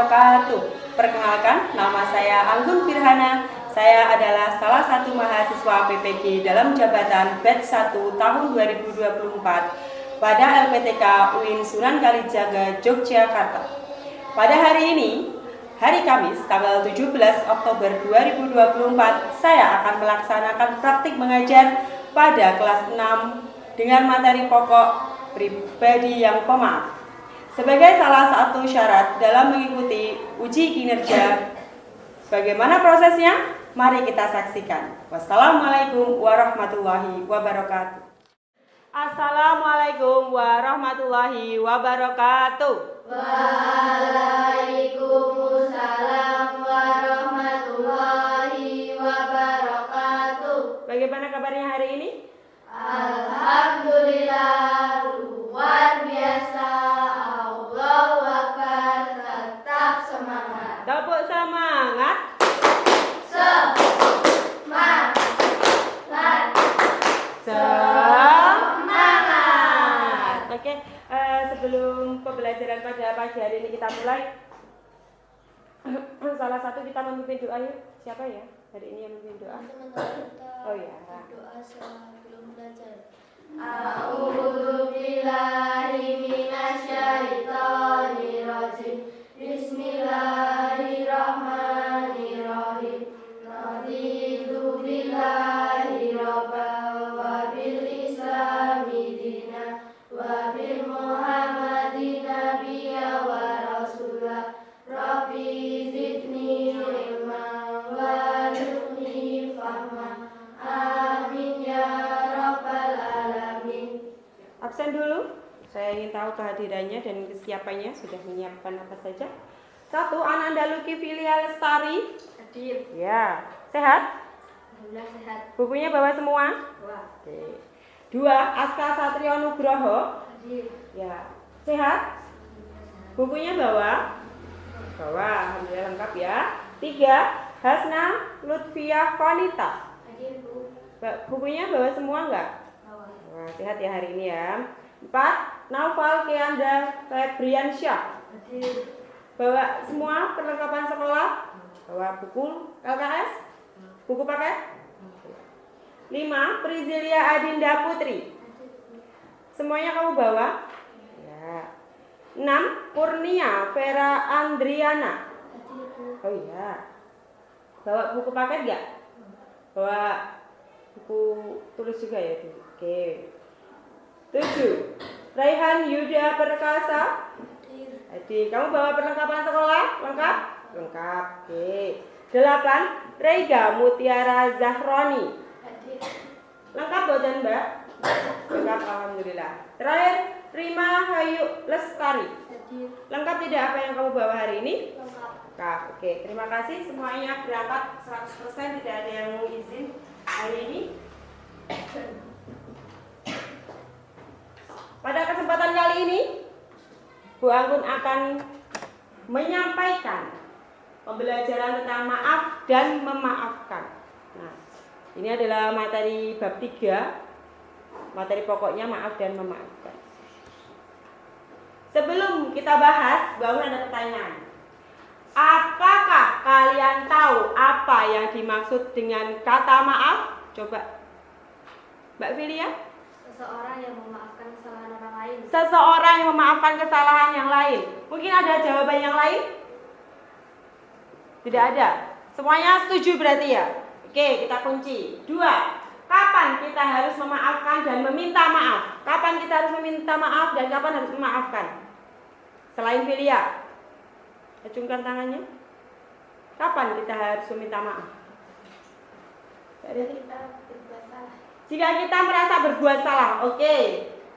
wabarakatuh. Perkenalkan, nama saya Anggun Firhana. Saya adalah salah satu mahasiswa PPG dalam jabatan batch 1 tahun 2024 pada LPTK UIN Sunan Kalijaga, Yogyakarta. Pada hari ini, hari Kamis, tanggal 17 Oktober 2024, saya akan melaksanakan praktik mengajar pada kelas 6 dengan materi pokok pribadi yang pemaaf. Sebagai salah satu syarat dalam mengikuti uji kinerja, bagaimana prosesnya? Mari kita saksikan. Wassalamualaikum warahmatullahi wabarakatuh. Assalamualaikum warahmatullahi wabarakatuh. Waalaikumsalam warahmatullahi wabarakatuh. Bagaimana kabarnya hari ini? Alhamdulillah, luar biasa. Allahu Akbar, tetap semangat. Tepuk semangat. Semangat. Semangat. Oke, sebelum pembelajaran pada pagi hari ini kita mulai, salah satu kita memimpin doa yuk. Siapa ya hari ini yang memimpin doa? Oh ya. Doa sebelum belajar. A'udzu billahi minasyaitonir rajim. Bismillahirrahmanirrahim. Raditu billahi rabban wa bil islami dinan wa bil muhammadin nabiyya wa rasulah. Rabbi zidni ilman warzuqni fahman. Amin ya rabbal alamin. Absen dulu. Saya ingin tahu kehadirannya dan kesiapannya. Sudah menyiapkan apa saja? 1. Ananda Luki Filia Lestari. Hadir. Ya. Sehat? Alhamdulillah sehat. Bukunya bawa semua? Wah. Oke. 2. Aska Satrio Nugroho. Hadir. Ya. Sehat? Bukunya bawa? Bawa. Alhamdulillah lengkap ya. 3. Hasna Lutfiah Konita. Hadir Bu. Bukunya bawa semua enggak? Bawa. Wah, sehat ya hari ini ya. 4. Naufal Keanda Febriansyah. Hadir. Bawa semua perlengkapan sekolah? Bawa buku LKS? Buku paket? 5. Prizilia Adinda Putri. Semuanya kamu bawa? Ya. 6. Kurnia Vera Andriana. Hadir Bu. Oh iya. Bawa buku paket enggak? Bawa buku tulis juga ya? Oke. 7. Raihan Yuda Perkasa. Hadir. Adik, kamu bawa perlengkapan sekolah? Lengkap? Lengkap. Oke. 8. Reiga Mutiara Zahroni. Hadir. Lengkap boten, Mbak? Lengkap, alhamdulillah. Terakhir, Rima Hayu Lestari. Hadir. Lengkap tidak apa yang kamu bawa hari ini? Lengkap. Lengkap. Oke, terima kasih semuanya berangkat 100%, tidak ada yang mau izin hari ini. Pada kesempatan kali ini, Bu Anggun akan menyampaikan pembelajaran tentang maaf dan memaafkan. Nah, ini adalah materi bab 3, materi pokoknya maaf dan memaafkan. Sebelum kita bahas, Bu Anggun ada pertanyaan. Apakah kalian tahu apa yang dimaksud dengan kata maaf? Coba, Mbak Filia. Seseorang yang memaafkan kesalahan orang lain. Seseorang yang memaafkan kesalahan yang lain. Mungkin ada jawaban yang lain? Tidak ada. Semuanya setuju berarti ya? Oke, kita kunci. 2. Kapan kita harus memaafkan dan meminta maaf? Kapan kita harus meminta maaf dan kapan harus memaafkan? Selain Filia, acungkan tangannya. Kapan kita harus meminta maaf? Kita berbuat salah. Jika kita merasa berbuat salah, oke,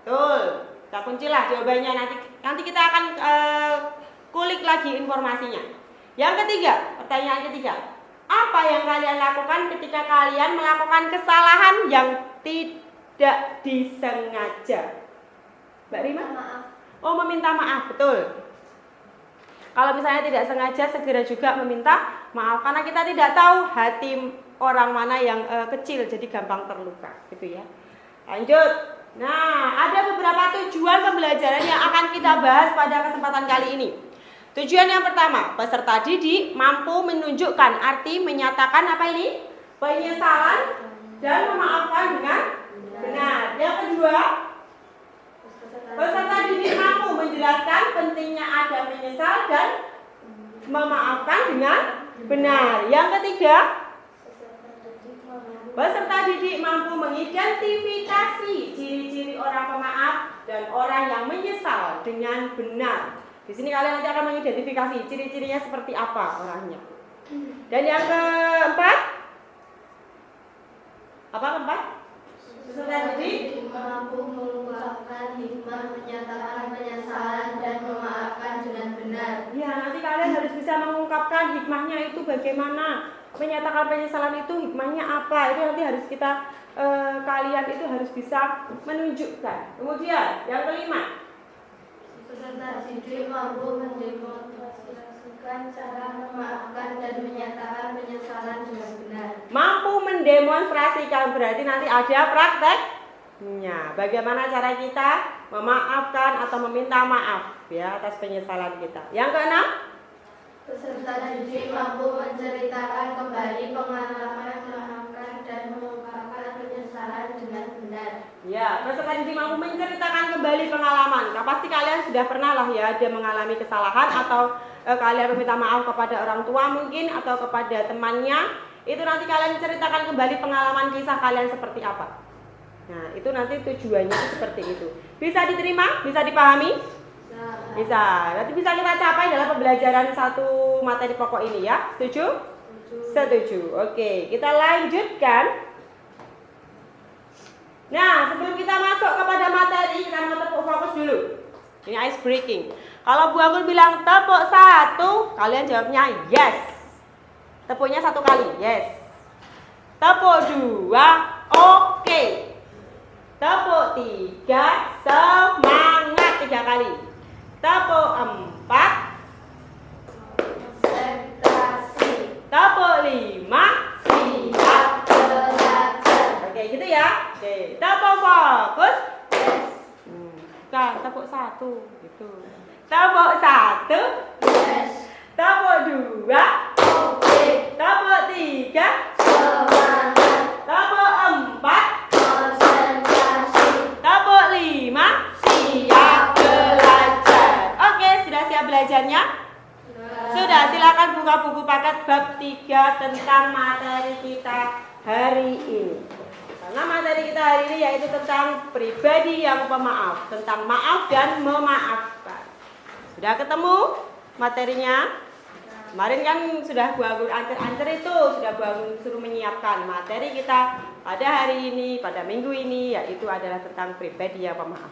betul. Kita kuncilah jawabannya. Nanti kita akan kulik lagi informasinya. Yang ketiga, pertanyaan ketiga. Apa yang kalian lakukan ketika kalian melakukan kesalahan yang tidak disengaja? Mbak Rima? Maaf. Oh, meminta maaf, betul. Kalau misalnya tidak sengaja, segera juga meminta maaf. Karena kita tidak tahu hati orang mana yang kecil, jadi gampang terluka, gitu ya. Lanjut. Nah, ada beberapa tujuan pembelajaran yang akan kita bahas pada kesempatan kali ini. Tujuan yang pertama, peserta didik mampu menunjukkan arti menyatakan apa ini? Penyesalan dan memaafkan dengan benar. Yang kedua, peserta didik mampu menjelaskan pentingnya ada menyesal dan memaafkan dengan benar. Yang ketiga, peserta didik mampu mengidentifikasi ciri-ciri orang pemaaf dan orang yang menyesal dengan benar. Di sini kalian nanti akan mengidentifikasi ciri-cirinya seperti apa orangnya. Dan yang keempat, apa keempat? Peserta didik mampu mengungkapkan hikmah, menyatakan penyesalan dan memaafkan dengan benar. Ya, nanti kalian harus bisa mengungkapkan hikmahnya itu bagaimana. Menyatakan penyesalan itu hikmahnya apa. Itu nanti harus kita kalian itu harus bisa menunjukkan. Kemudian yang kelima, Peserta didik mampu mendemonstrasikan cara memaafkan dan menyatakan penyesalan dengan benar. mampu mendemonstrasikan, berarti nanti ada prakteknya. Bagaimana cara kita memaafkan atau meminta maaf ya atas penyesalan kita. Yang keenam, Peserta didik mampu menceritakan kembali pengalaman memaafkan dan mengungkapkan penyesalan dengan benar. ya, peserta didik mampu menceritakan kembali pengalaman. Nah, pasti kalian sudah pernah lah ya ada mengalami kesalahan atau kalian meminta maaf kepada orang tua mungkin atau kepada temannya. Itu nanti kalian ceritakan kembali pengalaman kisah kalian seperti apa. Nah, itu nanti tujuannya itu seperti itu. Bisa diterima? Bisa dipahami? Bisa. Nanti bisa kita capai dalam pembelajaran satu materi pokok ini ya. Setuju? Setuju. Oke, kita lanjutkan. Nah, sebelum kita masuk kepada materi, kita mau tepuk fokus dulu. Ini ice breaking. Kalau Bu Anggun bilang tepuk satu, kalian jawabnya yes. Tepuknya satu kali, yes. Tepuk dua, oke. Tepuk tiga, semangat 3 kali. Tepuk 4, Konsentrasi. tepuk 5, siap. Oke, gitu ya. Oke, tepuk fokus. Bukan, tepuk 1 gitu. Tepuk 1, tepuk 2, Oke. tepuk 3, Semangat. tepuk 4, Konsentrasi. tepuk 5, siap belajar. Oke, sudah siap belajarnya? Sudah, silakan buka buku paket bab 3 tentang materi kita hari ini. Karena materi kita hari ini yaitu tentang pribadi yang pemaaf, tentang maaf dan memaafkan. Sudah ketemu materinya? Kemarin kan sudah Bu Anggun ancer-ancer itu, sudah Bu Anggun suruh menyiapkan materi kita pada hari ini, pada minggu ini, yaitu adalah tentang pribadi yang pemaaf.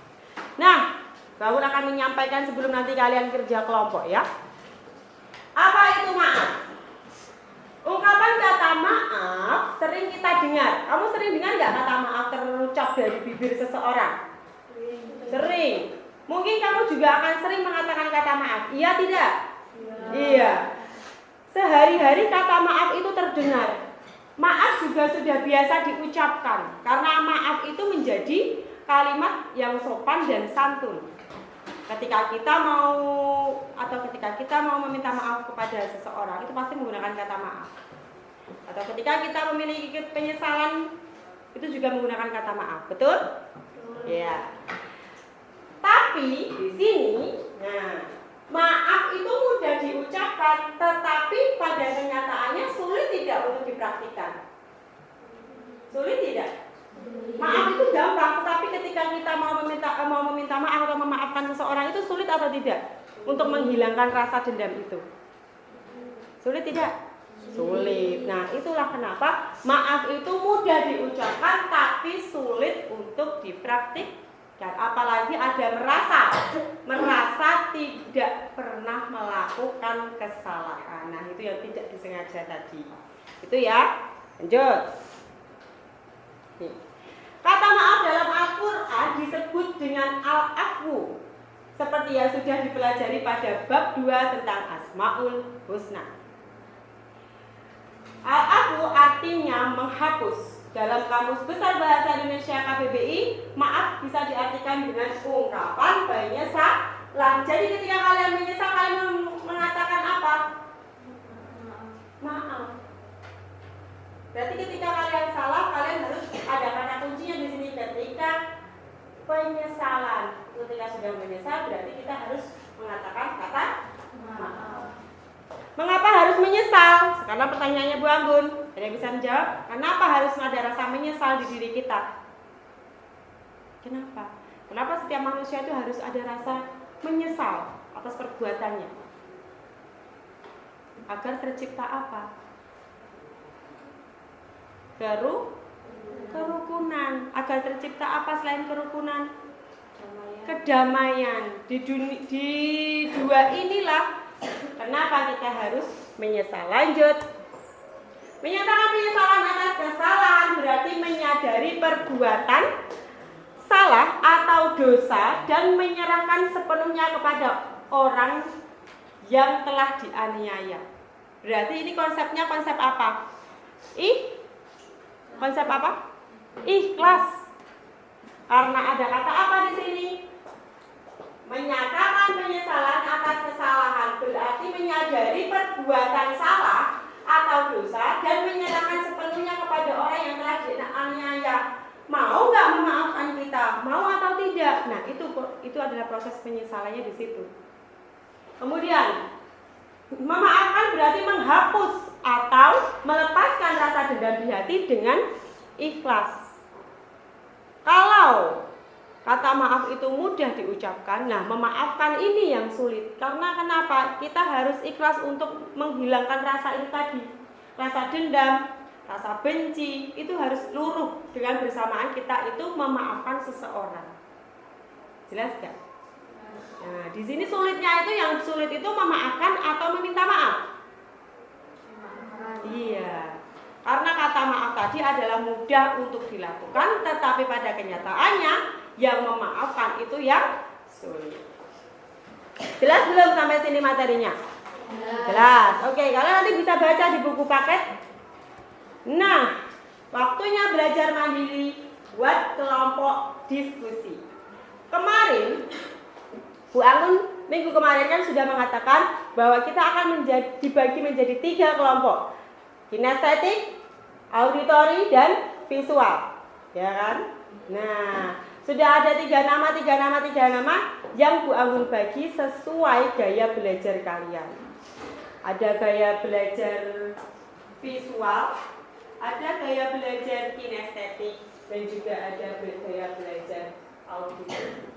Nah, Bu Anggun akan menyampaikan sebelum nanti kalian kerja kelompok ya. Apa itu maaf? Ungkapan kata maaf sering kita dengar. Kamu sering dengar nggak kata maaf terucap dari bibir seseorang? Sering. Mungkin kamu juga akan sering mengatakan kata maaf. Iya tidak? Iya. Sehari-hari kata maaf itu terdengar. Maaf juga sudah biasa diucapkan. Karena maaf itu menjadi kalimat yang sopan dan santun. Ketika kita mau meminta maaf kepada seseorang, itu pasti menggunakan kata maaf. Atau ketika kita memiliki penyesalan, itu juga menggunakan kata maaf. Betul? Ya. Tapi di sini, maaf itu mudah diucapkan, tetapi pada kenyataannya sulit tidak untuk dipraktikkan. Sulit tidak? Maaf itu gampang, tetapi ketika kita mau meminta maaf atau memaafkan seseorang itu sulit atau tidak? Untuk menghilangkan rasa dendam itu. Sulit tidak? Sulit. Nah, itulah kenapa maaf itu mudah diucapkan tapi sulit untuk dipraktikkan. Apalagi ada merasa tidak pernah melakukan kesalahan. Nah, itu yang tidak disengaja tadi. Itu ya. Lanjut. Nih. Kata maaf dalam Al-Quran disebut dengan al-afwu, seperti yang sudah dipelajari pada bab 2 tentang Asmaul Husna. Al-afwu artinya menghapus. Dalam Kamus Besar Bahasa Indonesia KBBI, maaf bisa diartikan dengan ungkapan Lah, jadi ketika kalian menyesal, kalian mengatakan apa? Maaf. Berarti ketika kalian salah, kalian harus ada kata kuncinya di sini, ketika penyesalan. Ketika sudah menyesal, berarti kita harus mengatakan kata maaf. Mengapa harus menyesal? Karena pertanyaannya Bu Anggun. Ada yang bisa menjawab? Kenapa harus ada rasa menyesal di diri kita? Kenapa? Kenapa setiap manusia itu harus ada rasa menyesal atas perbuatannya? Agar tercipta apa? Kerukunan. Agar tercipta apa selain kerukunan? Kedamaian. Di dua inilah kenapa kita harus menyesal. Lanjut. Menyatakan penyesalan atas kesalahan berarti menyadari perbuatan salah atau dosa dan menyerahkan sepenuhnya kepada orang yang telah dianiaya. Berarti ini konsepnya konsep apa? Konsep apa? Ikhlas. Karena ada kata apa di sini? Menyatakan penyesalan atas kesalahan berarti menyadari perbuatan salah atau dosa dan menyerahkan sepenuhnya kepada orang yang telah dianiaya. Mau nggak memaafkan kita? Mau atau tidak? Nah, itu adalah proses penyesalannya di situ. Kemudian, memaafkan berarti menghapus atau melepaskan rasa dendam di hati dengan ikhlas. Kalau kata maaf itu mudah diucapkan, nah memaafkan ini yang sulit. Karena kenapa? Kita harus ikhlas untuk menghilangkan rasa ini tadi. Rasa dendam, rasa benci, itu harus luruh dengan bersamaan kita itu memaafkan seseorang. Jelas gak? Nah, di sini sulitnya itu, yang sulit itu memaafkan atau meminta maaf. Iya. Karena kata maaf tadi adalah mudah untuk dilakukan, tetapi pada kenyataannya yang memaafkan itu yang sulit. Jelas belum sampai sini materinya? Jelas. Oke, kalian nanti bisa baca di buku paket. Nah, waktunya belajar mandiri buat kelompok diskusi. Kemarin Bu Anggun minggu kemarin kan sudah mengatakan bahwa kita akan dibagi menjadi 3 kelompok. Kinestetik, auditori, dan visual. Ya kan? Nah, sudah ada 3 nama yang Bu Anggun bagi sesuai gaya belajar kalian. Ada gaya belajar visual, ada gaya belajar kinestetik, dan juga ada gaya belajar auditori.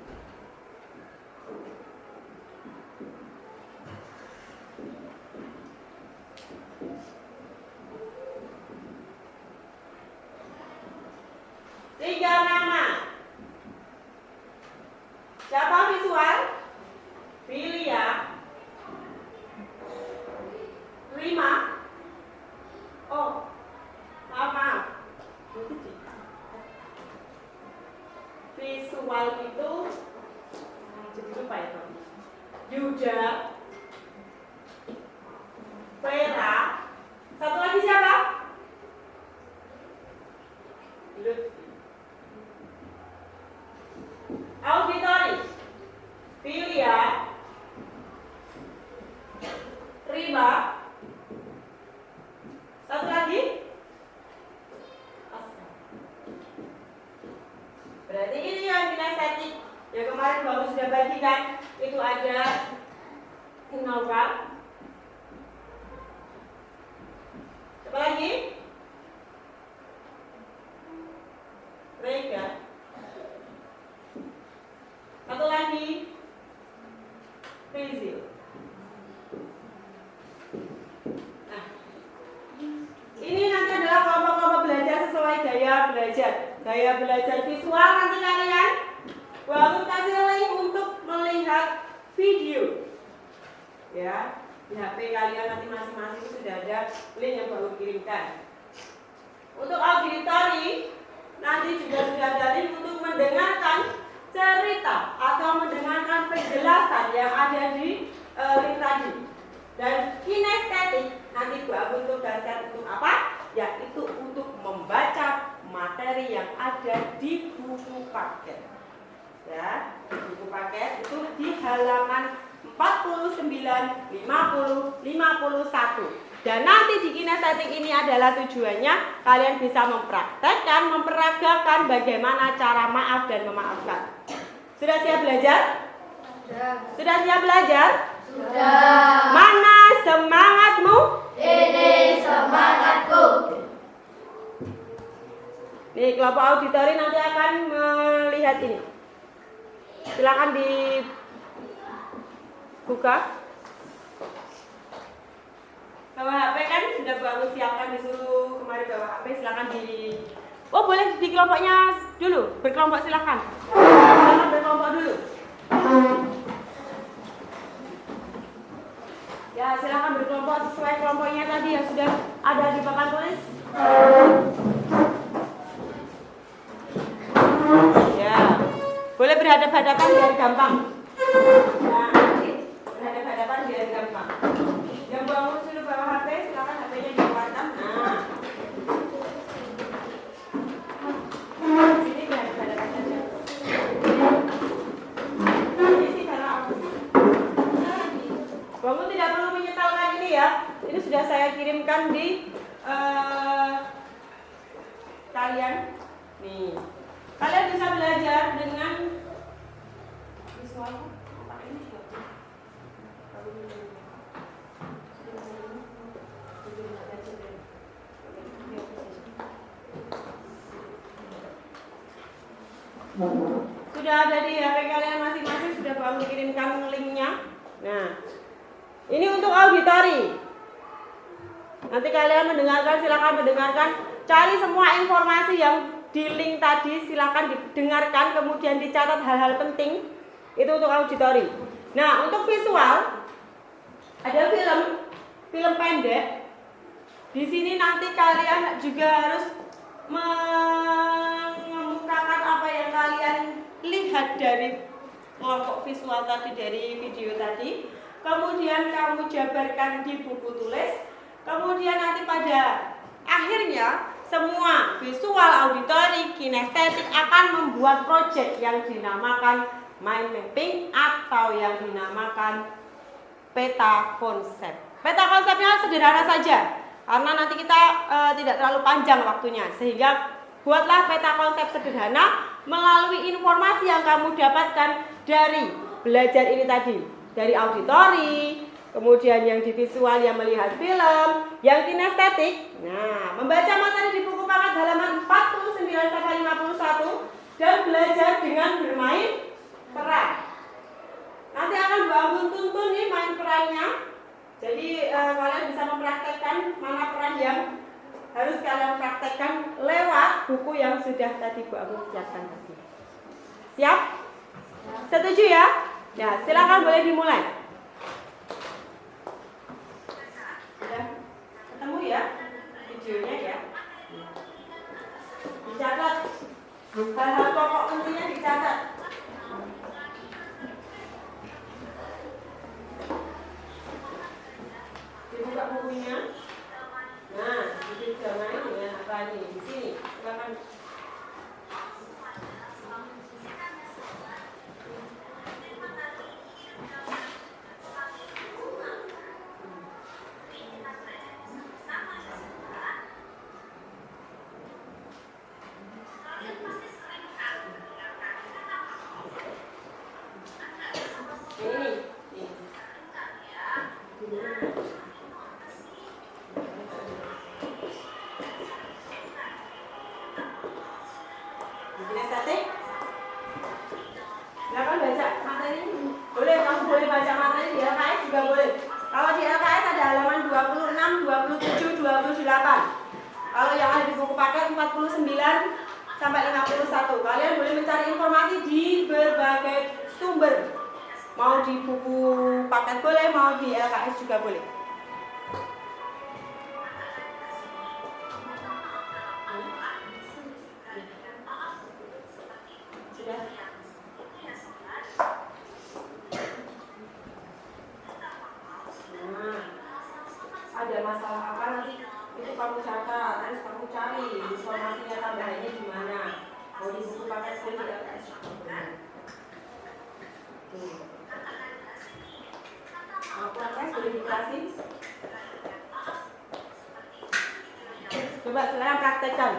Tiga nama. Siapa visual? Filia. Rima. Oh, maaf. Visual itu jadi lupa ya, Yuda, Vera. Satu lagi siapa? Lutfi. Auditori, Filia, Rima. Satu lagi? Berarti ini yang kinestetik. Yang kemarin baru sudah bagikan. Itu ada Nova. Siapa lagi? Rega. Satu lagi, Rizil. Nah, ini nanti adalah kelompok-kelompok belajar sesuai gaya belajar. Gaya belajar visual nanti kalian baru kasih link untuk melihat video. Ya, di HP kalian nanti masing-masing sudah ada link yang baru kirimkan. Untuk auditori nanti juga sudah ada link untuk mendengarkan cerita atau mendengarkan penjelasan yang ada di link tadi. Dan kinestetik nanti Bu Anggun tugaskan untuk apa? Yaitu untuk membaca materi yang ada di buku paket. Ya, buku paket itu di halaman 49, 50, 51. Dan nanti di kinestetik ini adalah tujuannya kalian bisa mempraktekkan, memperagakan bagaimana cara maaf dan memaafkan. Sudah siap belajar? Sudah siap belajar? Sudah. Mana semangatmu? Ini semangatku. Nih, kelompok auditori nanti akan melihat ini. Silakan dibuka. Bawa HP kan sudah baru siapkan, disuruh kemarin bawa HP, silakan di. Oh, boleh di kelompoknya dulu, berkelompok silakan. Silakan berkelompok dulu. Ya, silakan berkelompok sesuai kelompoknya tadi yang sudah ada di papan tulis. Ya, boleh berhadapan-hadapan biar gampang. Nah, berhadapan-hadapan biar gampang. Yang bangun suruh bawa HP, silakan HP-nya dikeluarkan. Nah, sini berhadapan saja. Ini sih karena aku. Bangun tidak perlu menyetelkan ini ya. Ini sudah saya kirimkan di kalian. Nih, kalian bisa belajar dengan visual. Ini juga. Sudah ada di HP kalian masing-masing, sudah Bang kirimkan linknya. Nah, ini untuk auditori. Nanti kalian mendengarkan, silakan mendengarkan. Cari semua informasi yang di link tadi, silakan didengarkan, kemudian dicatat hal-hal penting. Itu untuk auditori. Nah, untuk visual ada film pendek. Di sini nanti kalian juga harus mengemukakan apa yang kalian lihat dari kelompok visual tadi, dari video tadi. Kemudian kamu jabarkan di buku tulis. Kemudian nanti pada akhirnya semua visual, auditori, kinestetik akan membuat proyek yang dinamakan mind mapping atau yang dinamakan peta konsep. Peta konsepnya sederhana saja, karena nanti kita tidak terlalu panjang waktunya, sehingga buatlah peta konsep sederhana melalui informasi yang kamu dapatkan dari belajar ini tadi, dari auditori, kemudian yang di visual yang melihat film, yang kinestetik. Nah, membaca materi di buku paket halaman 49 sampai 51 dan belajar dengan bermain peran. Nanti akan Bu Anggun tuntun nih main perannya. Jadi kalian bisa mempraktekkan mana peran yang harus kalian praktekkan lewat buku yang sudah tadi Bu Anggun siapkan tadi. Siap? Setuju ya? Ya, silakan boleh dimulai. Sudah ketemu ya videonya ya? Dicatat. Hal-hal pokok pentingnya dicatat. Dibuka bukunya. Nah, jadi sudah main dengan apa ini? Di sini, silakan. Kinestetik. Silakan baca materi. Boleh, kamu boleh baca materi di LKS juga boleh. Kalau di LKS ada halaman 26, 27, 28. Kalau yang ada di buku paket 49 sampai 51. Kalian boleh mencari informasi di berbagai sumber. Mau di buku paket boleh, mau di LKS juga boleh. Ada masalah apa nanti itu kamu catat, terus kamu cari informasinya tambahannya di mana. Mau di buku paket boleh, di LKS juga boleh. ilustrasi. Coba silakan praktekkan.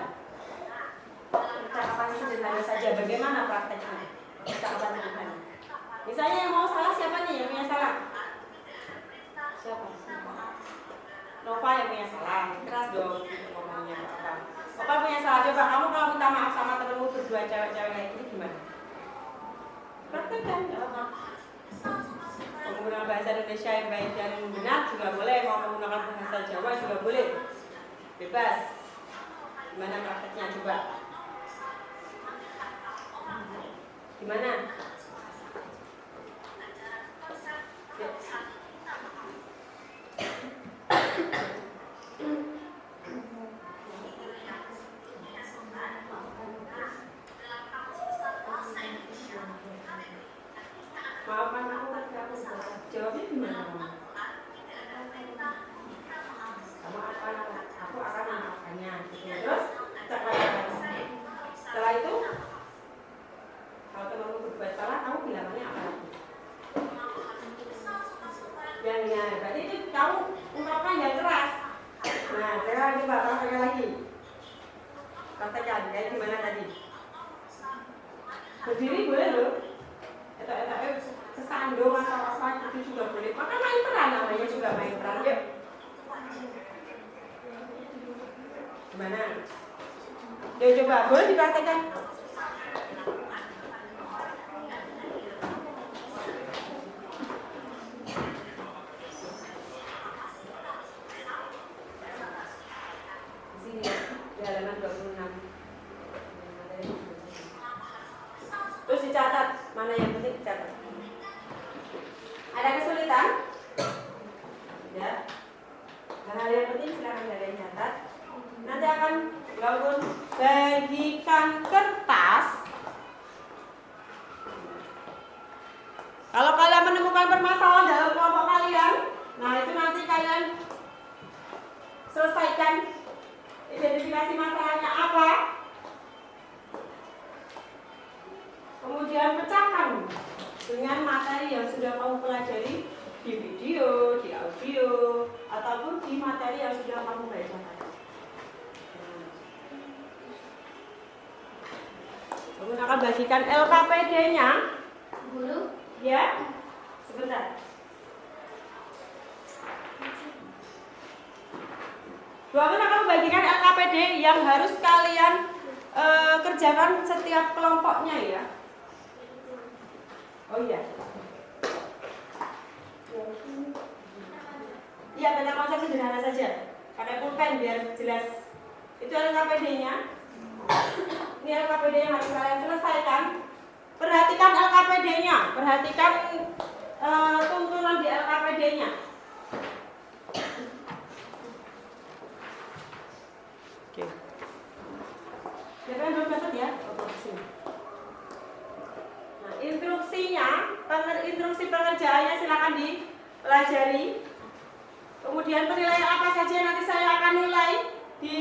Percakapan sederhana saja. Bagaimana prakteknya? Percakapan sederhana. Misalnya yang mau salah siapa nih yang punya salah? Siapa? Nova yang punya salah. Keras dong ngomongnya apa? Bapak punya salah. Coba kamu kalau minta maaf sama temenmu berdua cewek-cewek kayak gini gimana? Praktekkan. Menggunakan bahasa Indonesia yang baik dan benar juga boleh. Mau menggunakan bahasa Jawa juga boleh. Bebas. Gimana prakteknya coba? Gimana? Maafkan aku tadi aku jawabnya gimana? Kamu aku akan memaafkannya. Terus setelah itu kalau temanmu berbuat salah kamu bilangannya apa? Yang berarti itu kamu ungkapkan yang keras. Nah, sekarang coba praktekkan lagi. Praktekkan kayak gimana tadi? Berdiri boleh loh. Sesandung atau apa itu juga boleh. Maka main peran namanya juga main peran. Yuk. Gimana? Yuk coba, boleh dipraktekkan. Halaman 26. Terus dicatat, mana yang penting dicatat. Ada kesulitan? Ya. Hal-hal yang penting silakan kalian catat. Nanti akan melakukan bagikan kertas. Kalau kalian menemukan permasalahan dalam kelompok kalian, nah itu nanti kalian selesaikan. Identifikasi masalahnya apa, kemudian pecahkan dengan materi yang sudah kamu pelajari di video, di audio, ataupun di materi yang sudah kamu bacakan. Kemudian akan bagikan LKPD-nya. Guru? Ya, sebentar. Bahkan akan membagikan LKPD yang harus kalian kerjakan setiap kelompoknya ya. Oh iya. Iya, tentang konsep sederhana saja. Pakai pulpen biar jelas. Itu LKPD-nya. Ini LKPD yang harus kalian selesaikan. Perhatikan LKPD-nya. Perhatikan tuntunan di LKPD-nya. Oke. Jangan belum dapat ya. Nah, instruksinya, instruksi pengerjaannya silakan dipelajari. Kemudian penilaian apa saja yang nanti saya akan nilai di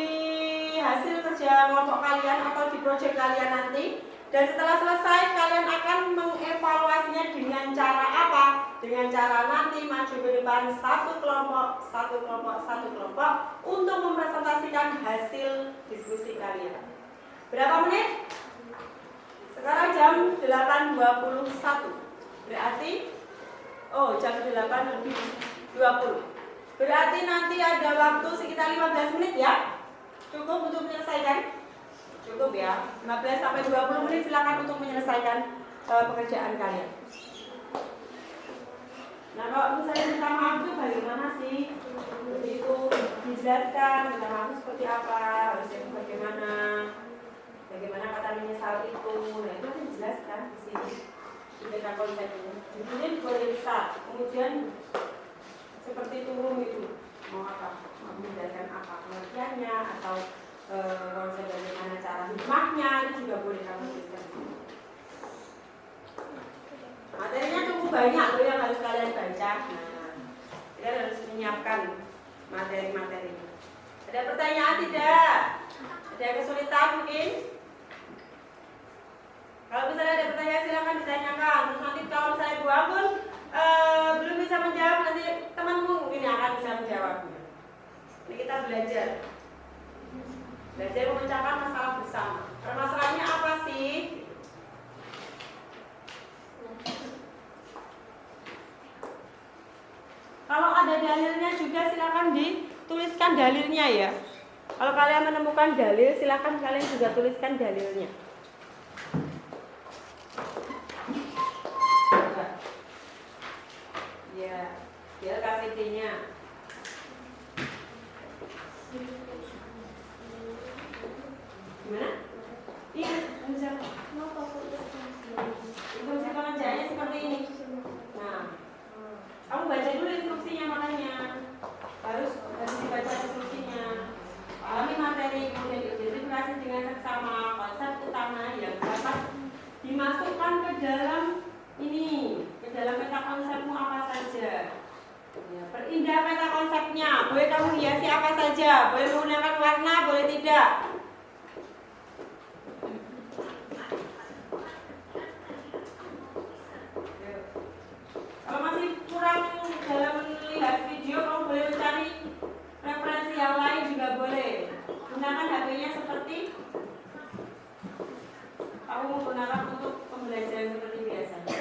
hasil kerja kelompok kalian atau di proyek kalian nanti. Dan setelah selesai kalian akan mengevaluasinya dengan cara apa? Dengan cara nanti maju ke depan satu kelompok untuk mempresentasikan hasil diskusi kalian. Berapa menit? Sekarang jam 8.21. Berarti jam 8.20. Berarti nanti ada waktu sekitar 15 menit ya. Cukup untuk menyelesaikan? Cukup ya. 15 sampai 20 menit silakan untuk menyelesaikan pekerjaan kalian. Nah, kalau misalnya minta maaf itu bagaimana sih? Itu dijelaskan minta maaf seperti apa, harusnya bagaimana kata menyesal itu. Nah, itu harus dijelaskan di sini. Kita konsepnya. Kemudian boleh bisa. Kemudian seperti turun itu mau apa? Mau menjelaskan apa pengertiannya atau konsep bagaimana cara hikmahnya itu juga boleh kamu tuliskan. Materinya cukup banyak loh yang harus kalian baca. Nah, kalian harus menyiapkan materi-materi. Ada pertanyaan tidak? Ada kesulitan mungkin? Kalau misalnya ada pertanyaan silakan ditanyakan. Terus nanti kalau misalnya Bu Anggun belum bisa menjawab, nanti temanmu mungkin menjawabnya. Ini kita belajar memecahkan masalah bersama. Permasalahannya apa sih? Kalau ada dalilnya juga silakan dituliskan dalilnya ya. Kalau kalian menemukan dalil, silakan kalian juga tuliskan dalilnya. Ya, dia KTP-nya. Gimana? Iya, instruksi pengerjaannya seperti ini. Nah, kamu baca dulu instruksinya makanya. Harus dibaca instruksinya. Pahami materi, kemudian identifikasi dengan seksama konsep utama yang dapat dimasukkan ke dalam ini, ke dalam peta konsepmu apa saja. Ya, perindah peta konsepnya. Boleh kamu hiasi apa saja, boleh menggunakan warna, boleh tidak. Kalau masih kurang dalam melihat video, kamu boleh mencari referensi yang lain juga boleh. Gunakan HP-nya seperti kamu menggunakan untuk pembelajaran seperti biasanya.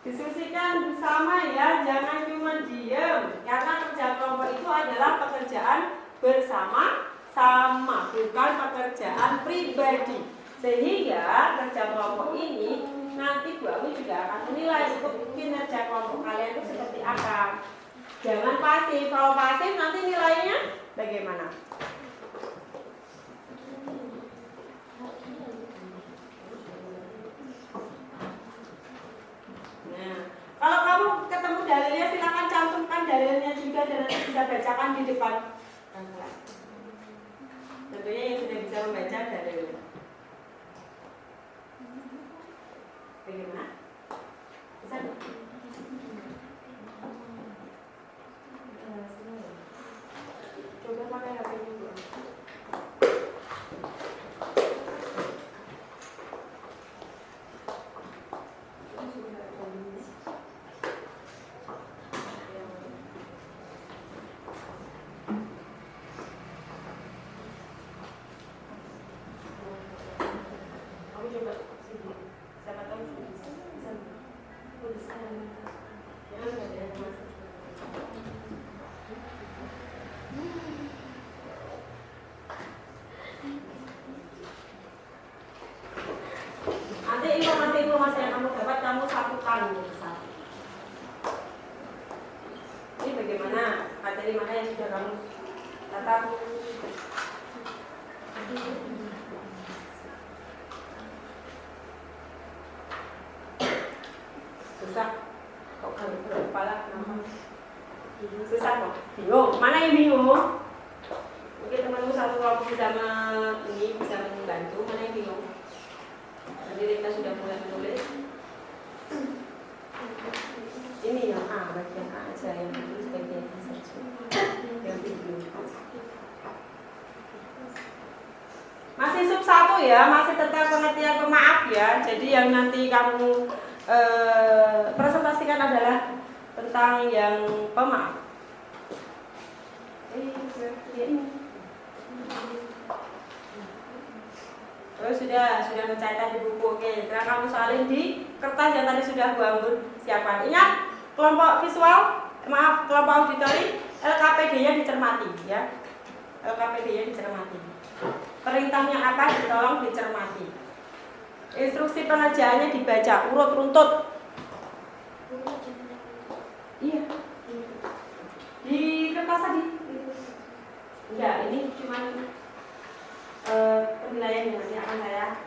Diskusikan bersama ya, jangan cuma diam. Karena kerja kelompok itu adalah pekerjaan bersama-sama, bukan pekerjaan pribadi. Sehingga kerja kelompok ini nanti Bu Ami juga akan menilai untuk kinerja kelompok kalian itu seperti apa. Jangan pasif. Kalau pasif nanti nilainya bagaimana? Nah, kalau kamu ketemu dalilnya silakan cantumkan dalilnya juga dan nanti bisa bacakan di depan kelas. Tentunya yang sudah bisa membaca dalilnya. Bagaimana? Bisa? Coba pakai HP dulu. Aku coba sini. Siapa tahu bisa. Tuliskan. Jangan ada yang masuk. Nanti informasi yang kamu dapat kamu satukan menjadi satu. Ini bagaimana materi mana yang sudah kamu catat? Susah. Kok kamu kepala kenapa? Susah kok. Bingung. Mana yang bingung? Mungkin temanmu satu kelompok bisa membantu. Mana yang bingung? Jadi kita sudah mulai menulis. Ini yang A, bagian A aja, yang tulis bagian A saja. Yang belum. Masih sub 1 ya, masih tentang pengertian pemaaf ya. Jadi yang nanti kamu presentasikan adalah tentang yang pemaaf. Oh, sudah mencatat di buku. Oke, sekarang kamu salin di kertas yang tadi sudah Bu Anggun siapkan. Ingat, kelompok auditori, LKPD-nya dicermati ya. LKPD-nya dicermati. Perintahnya apa? Tolong dicermati. Instruksi pengerjaannya dibaca urut runtut. Iya. Di kertas tadi. Enggak, ini cuma penilaian yang nanti akan saya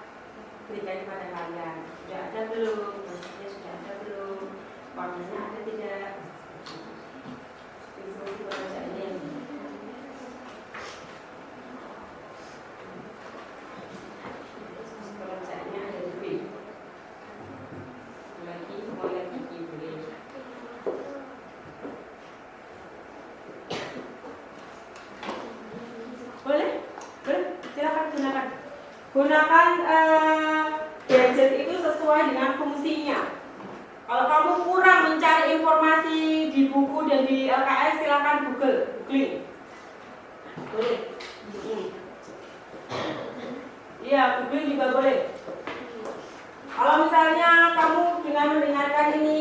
berikan kepada kalian. Sudah ada belum? Maksudnya sudah ada belum? Warnanya ada tidak? Instruksi pengerjaannya. Pengerjaannya ada di B. Mulai lagi boleh. Boleh? Silakan gunakan. Gunakan gadget itu sesuai dengan fungsinya. Kalau kamu kurang mencari informasi di buku dan di LKS, silakan googling. Boleh. Iya, googling juga boleh. Kalau misalnya kamu dengan mendengarkan ini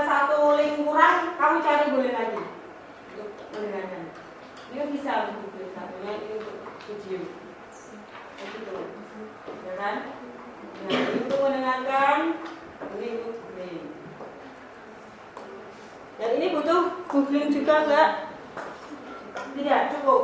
satu link kurang, kamu cari boleh lagi untuk mendengarkan. Ini bisa untuk googling, satunya ini untuk video. Begitu, ya kan? Nah, ini untuk mendengarkan, ini untuk googling. Dan ini butuh googling juga enggak? Tidak, cukup.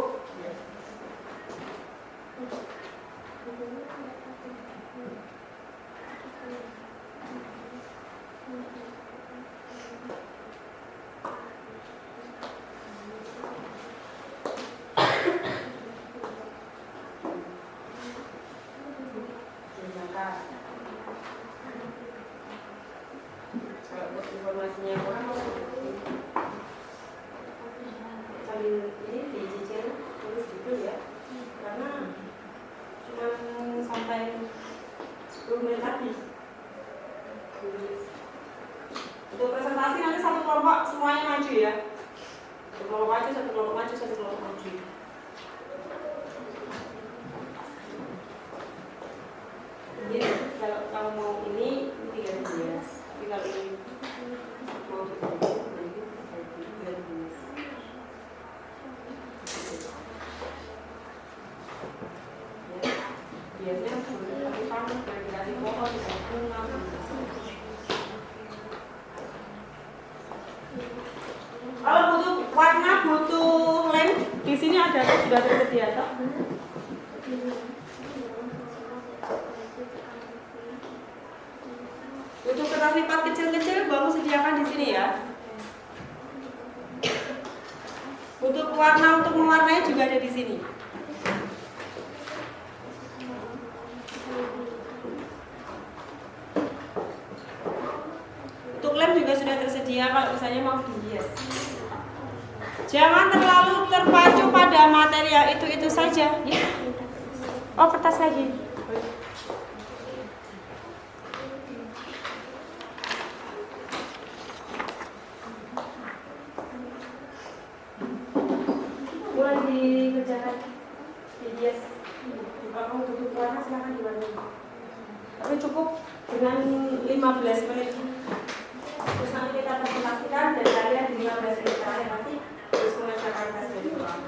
Kalau buat informasinya kurang, sambil ini dicicil tulis gitu ya, karena cuma sampai 10 menit lagi. Untuk presentasi nanti satu kelompok semuanya maju ya. Satu kelompok maju, satu kelompok maju, satu kelompok maju. Jadi kalau kamu mau ini tinggal hias. Tapi kalau ini mau dibuat nanti tinggal hias. Ya, biasanya tapi kamu dari pohon dan bunga. Kalau butuh warna, butuh lem, di sini ada sudah tersedia toh? Untuk kertas lipat kecil-kecil, kamu sediakan di sini ya. Untuk warna untuk mewarnai juga ada di sini. Untuk lem juga sudah tersedia kalau misalnya mau dihias. Jangan terlalu terpacu pada materi yang itu saja. Ya. Oh, kertas lagi. Mulai dikerjakan dihias. Kalau kamu butuh warna silahkan diwarnai. Tapi cukup dengan 15 menit. Terus nanti kita presentasikan dan kalian di 15 menit terakhir nanti terus mengerjakan tes dari ulang.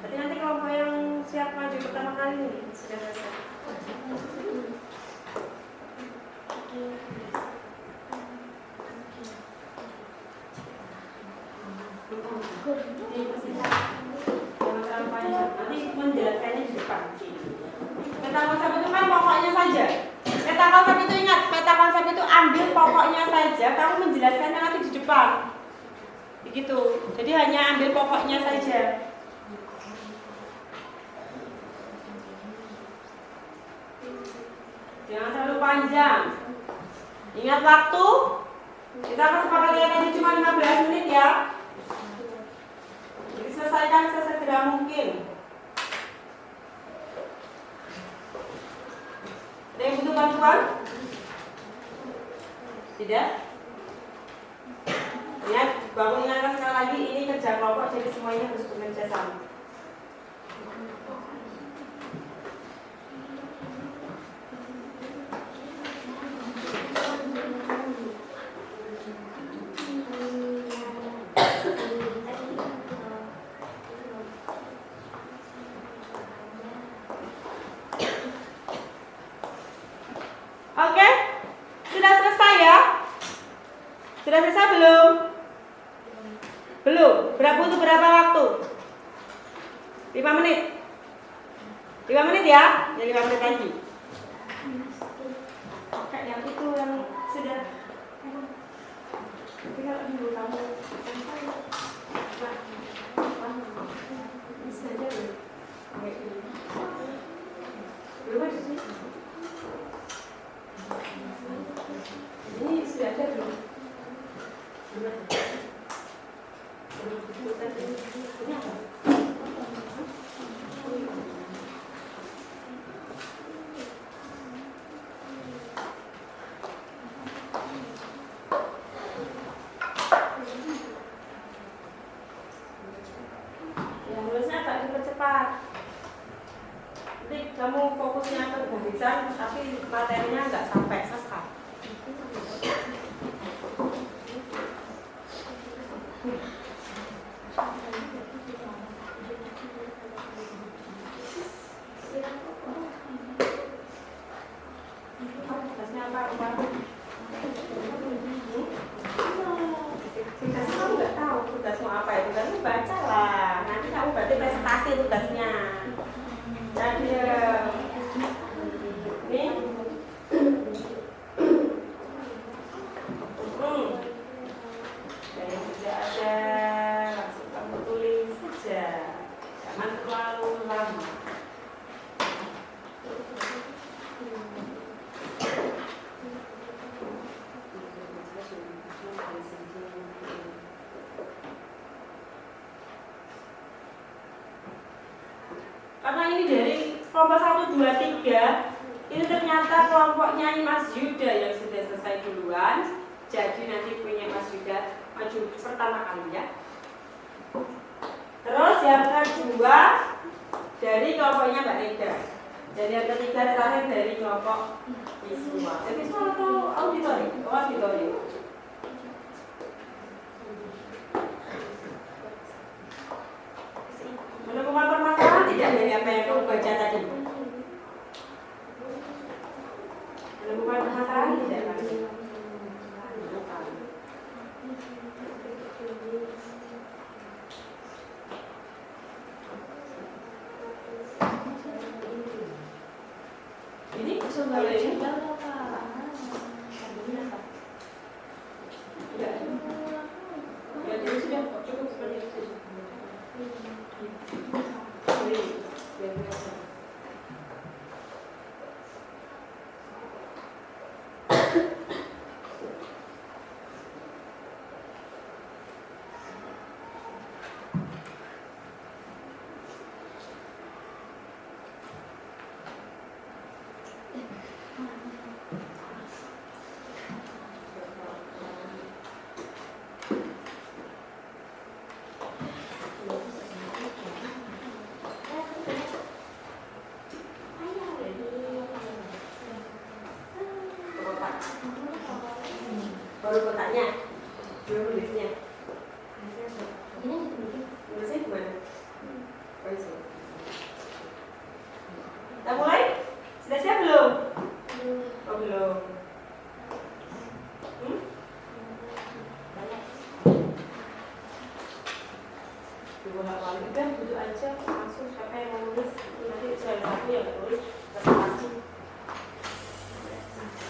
Berarti nanti kelompok yang siap maju pertama kali ini sudah selesai. Nanti menjelaskannya di depan. Peta konsep itu kan pokoknya saja. Peta konsep itu ingat, peta konsep itu ambil pokoknya saja, kamu menjelaskannya nanti di depan. Begitu. Jadi hanya ambil pokoknya saja. Jangan terlalu panjang. Ingat waktu. Kita kesepakatan tadi cuma 15 menit ya. Jadi selesaikan sesegera mungkin. Ada yang butuh bantuan? Tidak? Ingat, bangun ingatkan sekali lagi, ini kerja kelompok, jadi semuanya harus bekerja sama. Sudah selesai belum? Belum. Butuh berapa waktu? 5 menit. 5 menit ya? Ya 5 menit lagi. Kayak yang itu yang sudah. Tapi kalau dulu kamu selesai. Bisa aja loh. Belum ada sih. Ini sudah ada belum? Belum ada. Ini apa? Yang nulisnya agak dipercepat. Nanti kamu fokusnya ke barisan, tapi materinya nggak sampai sesat. Tugasnya apa? Tugasnya kamu nggak tahu tugasmu apa ya? Tugasmu baca lah. Nanti kamu berarti presentasi tugasnya. Jadi ini yang sudah ada langsung kamu tulis saja. Jangan terlalu lama. Karena ini dari kelompok 1, 2, 3 ini ternyata kelompoknya Mas Yuda yang sudah selesai duluan. Jadi nanti punya Mas Yuda maju pertama kali ya. Terus yang kedua dari kelompoknya Mbak Eda. Dan yang ketiga terakhir dari kelompok visual. Visual atau auditori? Oh, auditori. Menemukan permasalahan tidak dari apa yang kamu baca tadi? Menemukan permasalahan tidak tadi? Ini kalau ini ya, jadi sudah cukup seperti itu. Baru kotaknya, belum nulisnya. Nulisnya gimana? Kita mulai? Sudah siap belum? Oh belum. Bolak-balik kan duduk aja langsung siapa yang mau nulis nanti salah satu yang nulis presentasi.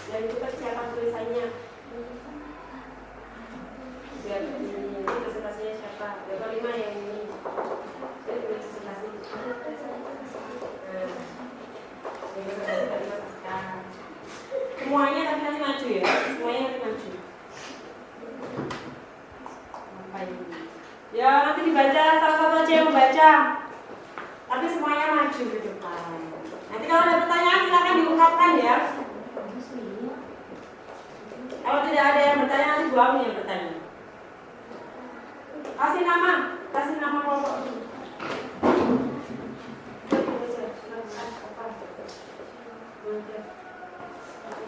Dan itu persiapan tulisannya. Biar ini presentasinya siapa? Berapa 5 yang ini? Saya tulis presentasi. Yang presentasi dari Mas Aska. Semuanya tapi nanti maju ya. Semuanya nanti maju. Apa ini? Ya nanti dibaca, salah satu aja yang membaca. Tapi semuanya maju ke depan. Nanti kalau ada pertanyaan silakan diungkapkan ya. Kalau tidak ada yang bertanya nanti Bu Ami yang bertanya. Kasih nama kelompok.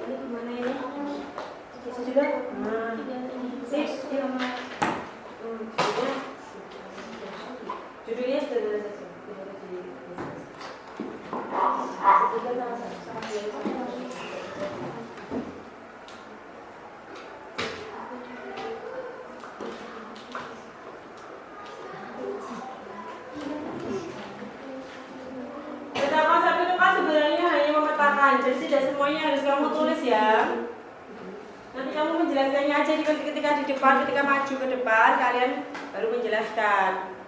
Ini gimana ini? Sudah? Sip. Judulnya sudah jadi tidak semuanya harus kamu tulis ya. Nanti kamu menjelaskannya aja ketika di depan, ketika maju ke depan kalian baru menjelaskan.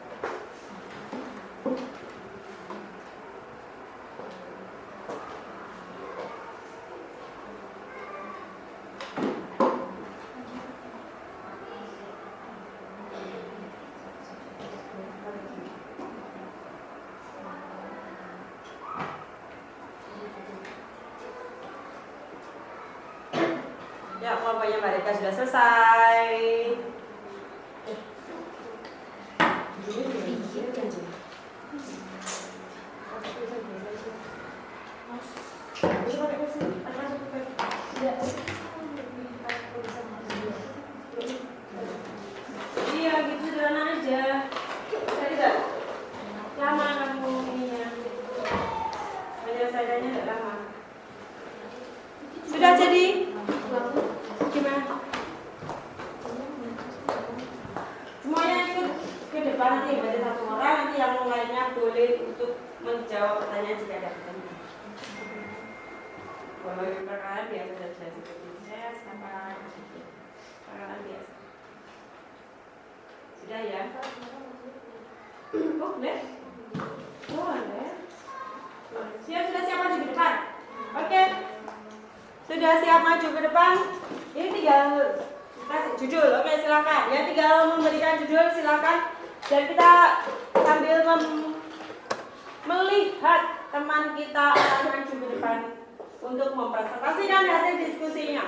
Ya, kelompoknya Mbak Rika sudah selesai. Iya, gitu sederhana aja. Tidak lama kamu ininya. Menyelesaikannya tidak lama. Sudah jadi? Gimana? Semuanya ikut ke depan nanti berarti satu orang, nanti yang lainnya boleh untuk menjawab pertanyaan jika ada pertanyaan. Kalau perkara biasa saja seperti saya sampai perkara biasa. Sudah ya? Oh, boleh? Boleh. Sudah siap maju ke depan? Oke. Sudah siap maju ke depan? Ini tinggal kasih judul. Oke, silakan. Ya, tinggal memberikan judul, silakan. Dan kita sambil melihat teman kita akan maju ke depan untuk mempresentasikan hasil diskusinya.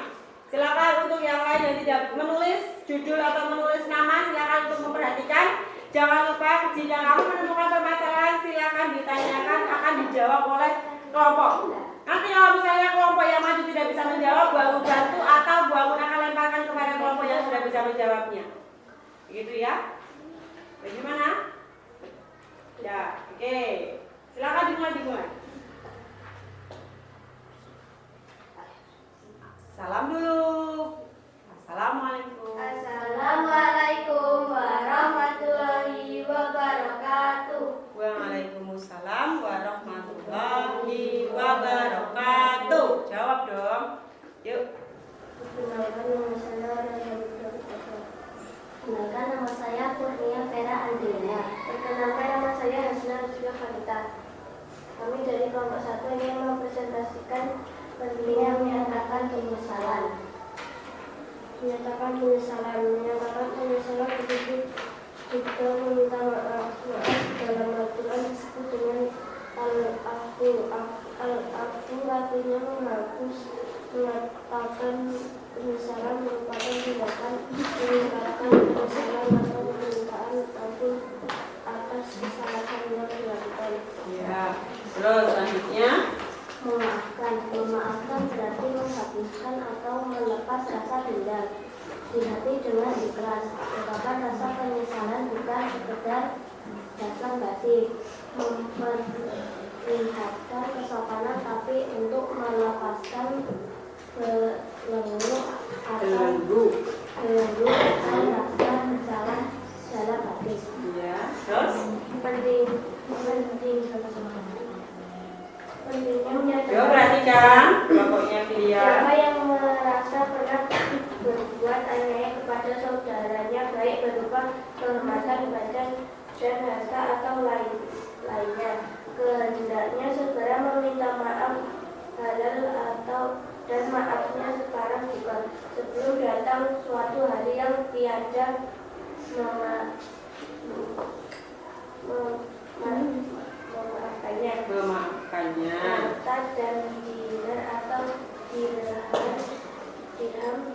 Silakan untuk yang lain yang tidak menulis judul atau menulis nama, silakan untuk memperhatikan. Jangan lupa jika kamu menemukan permasalahan, silakan ditanyakan, akan dijawab oleh kelompok. Nanti kalau misalnya kelompok yang maju tidak bisa menjawab, Bu Agun bantu atau Bu Agun akan lemparkan kepada kelompok yang sudah bisa menjawabnya. Begitu ya? Bagaimana? Ya, oke. Silakan dimulai. Salam dulu. Assalamualaikum. Assalamualaikum warahmatullahi wabarakatuh. Waalaikumsalam warahmatullahi wabarakatuh. Jawab dong. Yuk. Perkenalkan nama saya Kurnia Vera Andrea. Perkenalkan nama saya Hasna Rizka Khalita. Kami dari kelompok 1 ingin mempresentasikan pentingnya menyatakan penyesalan. Menyatakan penyesalan begitu juga meminta maaf dalam aturan disebut dengan al-afu artinya menghapus. Mengatakan penyesalan merupakan tindakan mengungkapkan penyesalan atau permintaan ampun atas kesalahan yang dilakukan. Ya. Terus selanjutnya Memaafkan berarti menghapuskan atau melepas rasa dendam di hati dengan ikhlas. Merupakan rasa penyesalan bukan sekedar rasa batin. Memperlihatkan kesopanan tapi untuk melepaskan belenggu dan rasa bersalah dalam hati. ya. Terus Pentingnya menyatakan. Yuk perhatikan pokoknya pilihan. Siapa yang merasa pernah berbuat aniaya kepada saudaranya baik berupa kehormatan badan dan harta atau lainnya, kehendaknya segera meminta maaf halal atau dan maafnya sekarang juga sebelum datang suatu hari yang tiada memaafkannya. Harta dan dinar atau dirham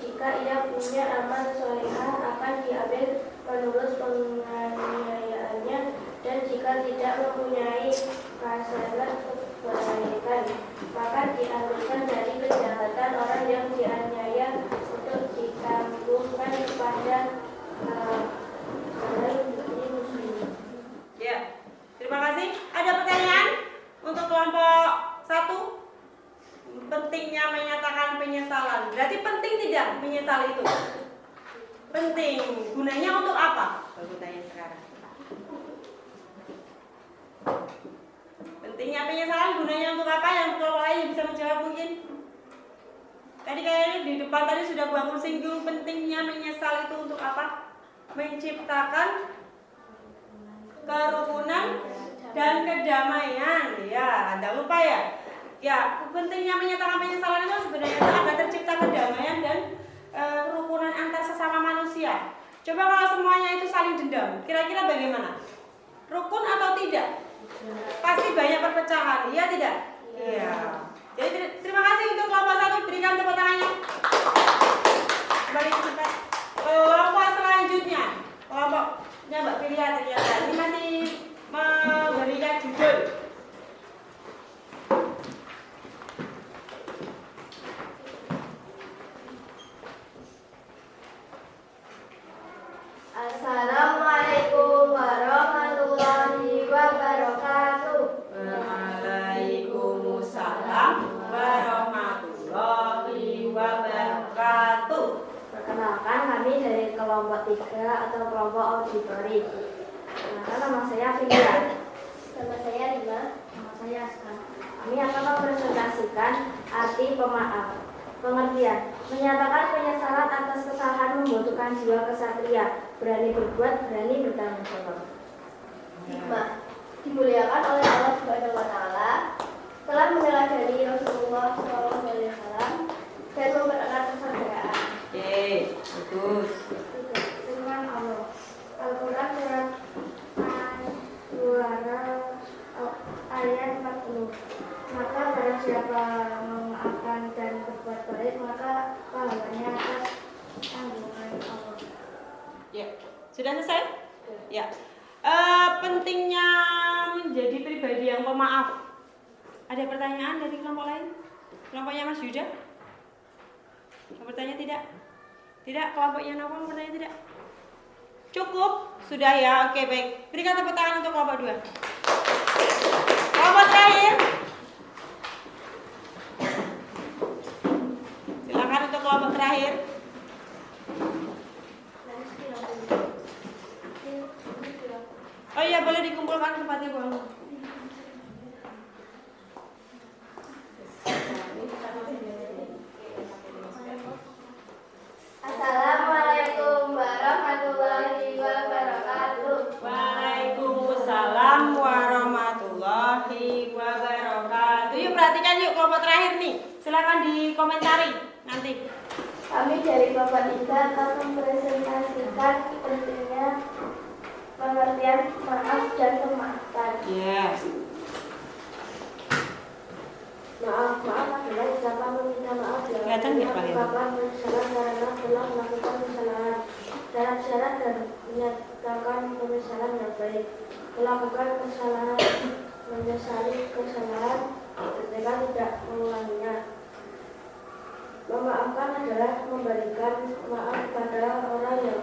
jika ia punya amal solehah akan diambil menurut penganiayaannya, dan jika tidak mempunyai hasanah kebaikan maka diambilkan dari kejahatan orang yang dianiaya untuk ditanggungkan kepada orang muslim. Ya. Terima kasih. Ada pertanyaan untuk kelompok 1? Pentingnya menyatakan penyesalan. Berarti penting tidak menyesal itu? Penting. Gunanya untuk apa? Baru tanya sekarang. Pentingnya penyesalan gunanya untuk apa? Yang kelompok lain bisa menjawab mungkin? Tadi kayaknya di depan tadi sudah Bu Anggun singgung pentingnya menyesal itu untuk apa? Menciptakan kerukunan dan kedamaian. Ya, Anda lupa ya? Ya, pentingnya menyatakan penyesalan itu sebenarnya agar tercipta kedamaian dan kerukunan antar sesama manusia. Coba kalau semuanya itu saling dendam, kira-kira bagaimana? Rukun atau tidak? Pasti banyak perpecahan, iya tidak? Iya. Jadi terima kasih untuk kelompok 1, berikan tepuk tangannya. Kembali kita kelompok selanjutnya. Kelompoknya Mbak Filia ternyata ini masih memberikan judul. Assalamualaikum warahmatullahi wabarakatuh. Waalaikumsalam warahmatullahi wabarakatuh. Perkenalkan, kami dari kelompok 3 atau kelompok auditori. Nama saya Filia. Nama saya Rima. Nama saya Aska. Kami akan mempresentasikan arti pemaaf. Pengertian: menyatakan penyesalan atas kesalahan membutuhkan jiwa kesatria, berani berbuat, berani bertanggung jawab. Hikmah: dimuliakan oleh Allah Subhanahu wa Ta'ala, telah meneladani Rasulullah SAW dan mempererat persaudaraan. Oke, bagus. Firman Allah, Al-Quran surat Al-Juara ayat 40. Maka barang siapa memaafkan dan berbuat baik, maka pahalanya atas tanggungan Allah. Ya, sudah selesai? Ya. Pentingnya menjadi pribadi yang pemaaf. Ada pertanyaan dari kelompok lain? Kelompoknya Mas Yuda? Mau bertanya tidak? Tidak? Kelompoknya Nawal mau bertanya tidak? Cukup? Sudah ya? Oke, baik. Berikan tepuk tangan untuk kelompok 2. Kelompok terakhir. Silakan untuk kelompok terakhir. Oh iya, boleh dikumpulkan tempatnya Bu Anggun. Assalamualaikum warahmatullahi wabarakatuh. Waalaikumsalam warahmatullahi wabarakatuh. Yuk perhatikan yuk kelompok terakhir nih. Silakan dikomentari nanti. Kami dari Bapak Ida akan mempresentasikan pentingnya pengertian maaf dan memaafkan. Yes. Maaf adalah ucapan meminta maaf yang Kelihatan nggak, Pak? merupakan penyesalan karena telah melakukan kesalahan. Syarat-syarat dan menyatakan penyesalan yang baik. Melakukan kesalahan, menyesali kesalahan ketika tidak mengulanginya. Memaafkan adalah memberikan maaf pada orang yang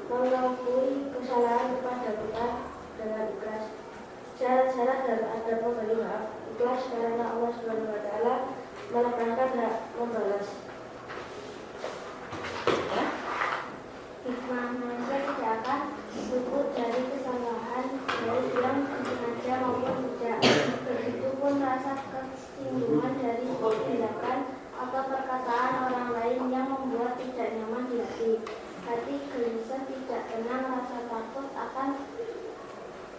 mengakui kesalahan kepada kita dengan ikhlas. Syarat-syarat dan adab memberi maaf ikhlas karena Allah Subhanahu wa Ta'ala menekankan hak membalas. Hikmahnya tidak akan luput dari kesalahan baik yang sengaja maupun tidak. Begitupun rasa kesinggungan dari tindakan atau perkataan orang lain yang membuat tidak nyaman di hati. Hati gelisah, tidak tenang, rasa takut akan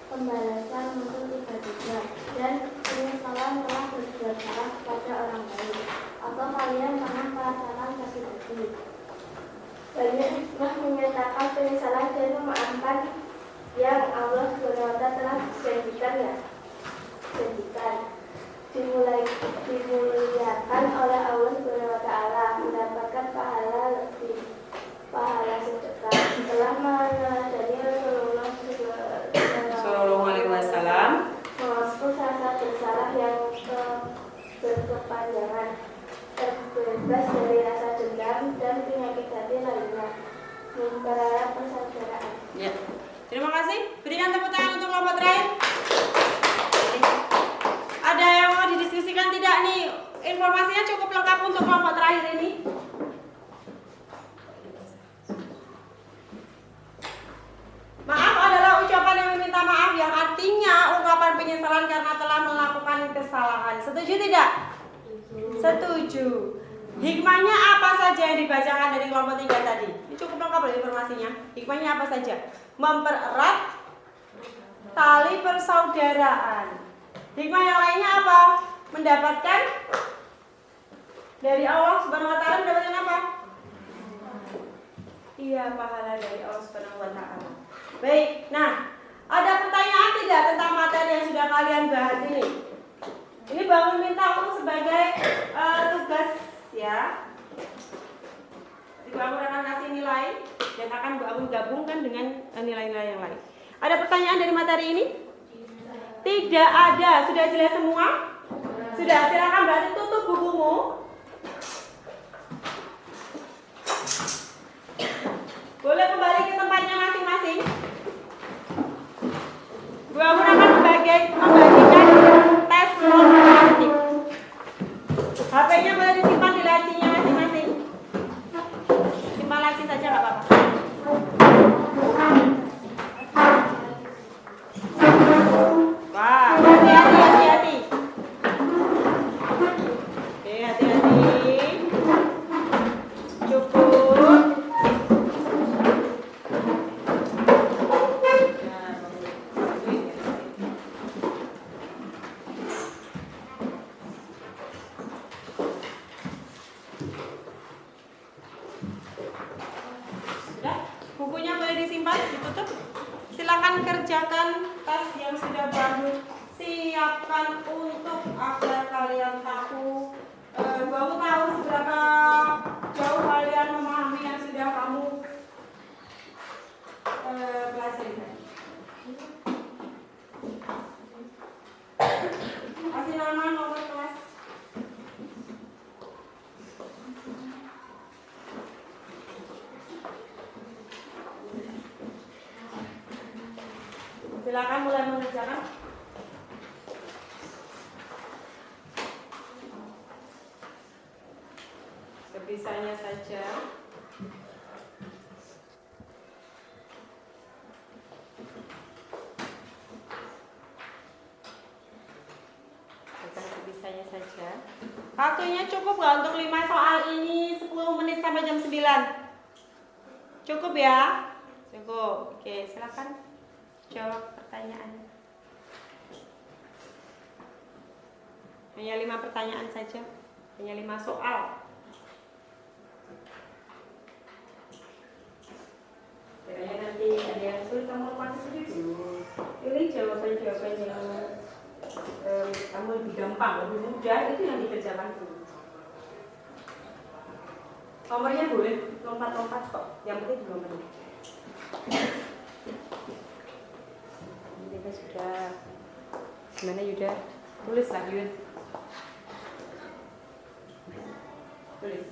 pembalasan muncul tiba-tiba, dan penyesalan telah berbuat salah kepada orang lain, atau kalian pernah merasakan sakit hati. Banyak hikmah menyatakan penyesalan dan memaafkan yang Allah SWT telah janjikan dimuliakan oleh Allah SWT, mendapatkan pahala sedekah. Telah meneladani Rasulullah Assalamualaikum. menghapus rasa bersalah yang berkepanjangan, terbebas dari rasa dendam dan penyakit hati lainnya, mempererat persaudaraan. Ya. Terima kasih. Berikan tepuk tangan untuk kelompok terakhir. Ada yang mau didiskusikan tidak nih? Informasinya cukup lengkap untuk kelompok terakhir ini. Maaf adalah ucapan yang meminta maaf yang artinya ungkapan penyesalan karena telah Setuju tidak? Setuju. Hikmahnya apa saja yang dibacakan dari kelompok 3 tadi? Ini cukup lengkap loh informasinya. Hikmahnya apa saja? Mempererat tali persaudaraan. Hikmah yang lainnya apa? Mendapatkan dari Allah Subhanahu wa taala, mendapatkan apa? Iya, pahala dari Allah Subhanahu wa taala. Baik. Nah, ada pertanyaan tidak tentang materi yang sudah kalian bahas ini? Ini Bangun minta untuk sebagai tugas ya. Jadi Bangun akan kasih nilai dan akan Bangun gabungkan dengan nilai-nilai yang lain. Ada pertanyaan dari materi ini? Tidak ada. Sudah jelas semua? Sudah. Silakan berarti tutup bukumu. Boleh kembali ke tempatnya masing-masing. Bu Amun akan membagikan tes komparatif. HP-nya boleh disimpan di lacinya masing-masing. Simpan laci saja nggak apa-apa. Wah, hati-hati. Oke, hati-hati. Cukup. Bukunya boleh disimpan, ditutup. Silakan kerjakan tes yang sudah baru. Siapkan untuk agar kalian tahu, baru tahu seberapa jauh kalian memahami yang sudah kamu pelajari. Kasih nama, nomor kelas. Silakan mulai mengerjakan. Sebisanya saja. Sebisanya saja. Waktunya cukup nggak untuk 5 soal ini? 10 menit sampai jam 9. Cukup ya? Cukup. Oke, silakan jawab pertanyaan. Hanya 5 pertanyaan saja. Hanya 5 soal. Kayaknya nanti ada yang sulit, kamu lupakan sendiri dulu. Ini jawaban-jawaban yang kamu lebih gampang, lebih mudah, itu yang dikerjakan dulu. Nomornya boleh lompat-lompat kok. Yang penting belum penting. Kita sudah gimana Yuda? Tulis lah Yud. Tulis.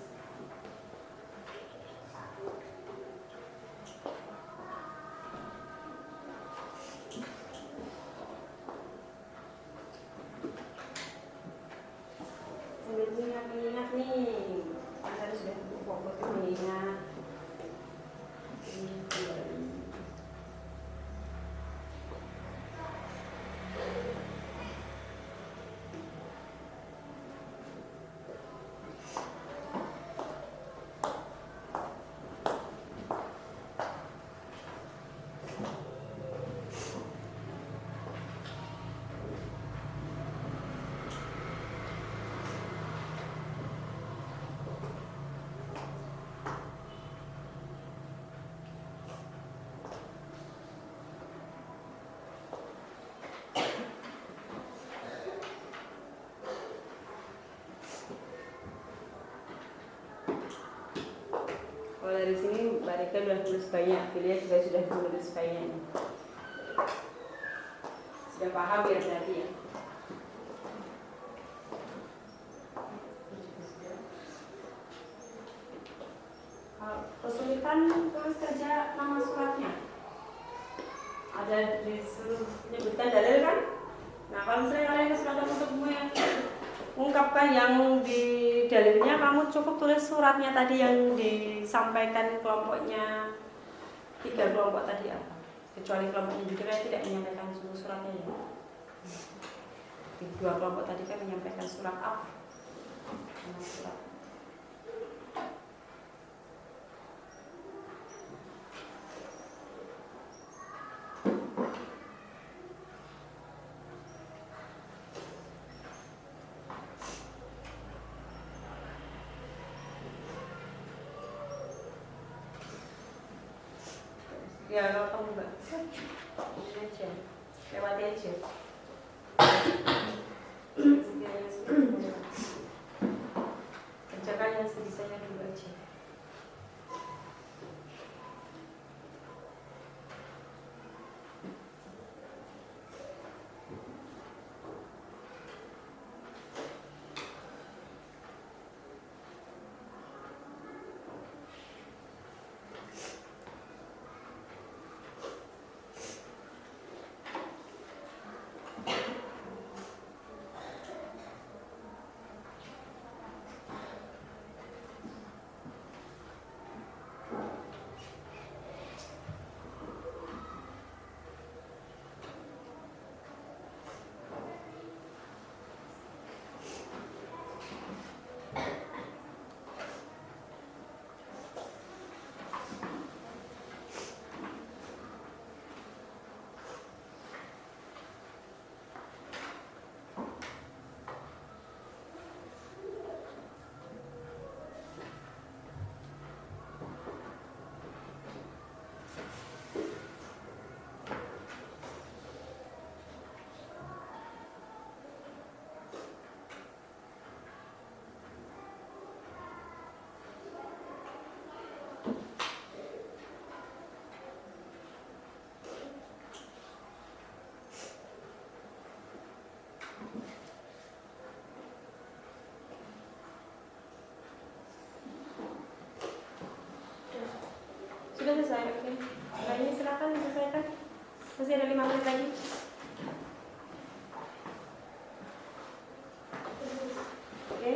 Ingat nih. Anda sudah fokus mengingat. Kalau dari sini Mbak Rika sudah tulis banyak, Filia juga sudah menulis banyak. Sudah paham ya berarti ya? Kesulitan tulis saja nama suratnya. Ada disuruh menyebutkan dalil kan? Nah kalau misalnya kalian kesulitan untuk mengungkapkan yang di dalilnya, kamu cukup tulis suratnya tadi yang disampaikan kelompoknya 3 kelompok tadi apa? Kecuali kelompoknya juga tidak menyampaikan suratnya ya. Di dua kelompok tadi kan menyampaikan surat apa? Surat. Ya kalau kamu nggak bisa, ini aja, lewati aja. Kerjakan yang sebisanya dulu aja. Sudah selesai, oke. Nah ini silakan diselesaikan. Masih ada 5 menit lagi. Oke.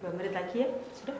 Dua menit lagi ya, sudah.